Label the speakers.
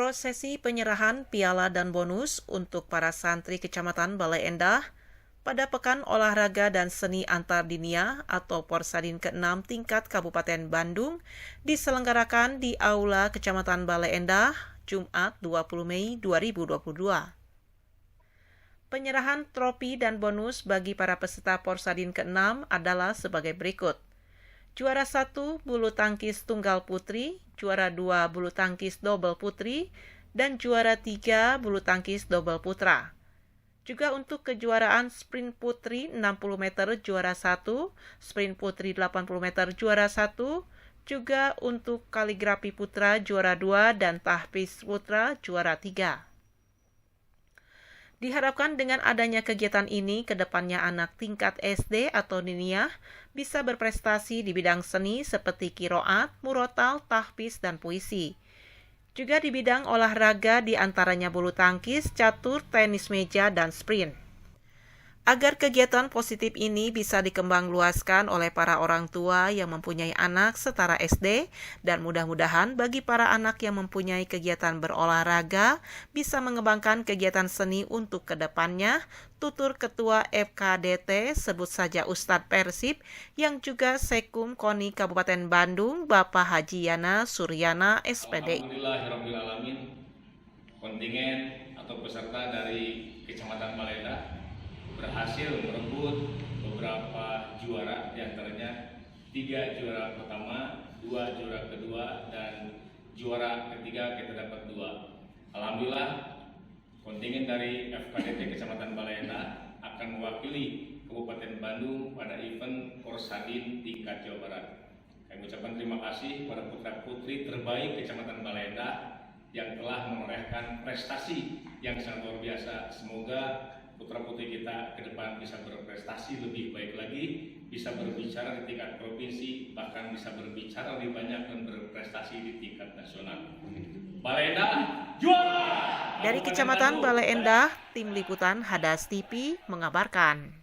Speaker 1: Prosesi penyerahan piala dan bonus untuk para santri Kecamatan Balai Endah pada Pekan Olahraga dan Seni Antardinia atau Porsadin ke-6 tingkat Kabupaten Bandung diselenggarakan di Aula Kecamatan Balai Endah, Jumat 20 Mei 2022. Penyerahan trofi dan bonus bagi para peserta Porsadin ke-6 adalah sebagai berikut. Juara 1 bulu tangkis tunggal putri, juara 2 bulu tangkis double putri, dan juara 3 bulu tangkis double putra. Juga untuk kejuaraan sprint putri 60 meter juara 1, sprint putri 80 meter juara 1, juga untuk kaligrafi putra juara 2 dan tahfiz putra juara 3. Diharapkan dengan adanya kegiatan ini, kedepannya anak tingkat SD atau diniyah bisa berprestasi di bidang seni seperti qiraat, murotal, tahfiz, dan puisi. Juga di bidang olahraga diantaranya bulu tangkis, catur, tenis meja, dan sprint. Agar kegiatan positif ini bisa dikembangluaskan oleh para orang tua yang mempunyai anak setara SD, dan mudah-mudahan bagi para anak yang mempunyai kegiatan berolahraga bisa mengembangkan kegiatan seni untuk kedepannya, tutur Ketua FKDT sebut saja Ustadz Persib yang juga Sekum KONI Kabupaten Bandung, Bapak Haji Yana Suryana SPD.
Speaker 2: Alhamdulillahirrahmanirrahim, kontingen atau peserta dari Kecamatan Balai Endah berhasil merebut beberapa juara, diantaranya 3 juara pertama, 2 juara kedua, dan juara ketiga kita dapat 2. Alhamdulillah, kontingen dari FKDT Kecamatan Balai Endah akan mewakili Kabupaten Bandung pada event Porsadin tingkat Jawa Barat. Kami ucapkan terima kasih kepada putra-putri terbaik Kecamatan Balai Endah yang telah menorehkan prestasi yang sangat luar biasa. Semoga putra-putri kita ke depan bisa berprestasi lebih baik lagi, bisa berbicara di tingkat provinsi, bahkan bisa berbicara lebih banyak dan berprestasi di tingkat nasional. Balai Endah juara!
Speaker 1: Dari Kecamatan Balai Endah, Tim Liputan Hadas TV mengabarkan.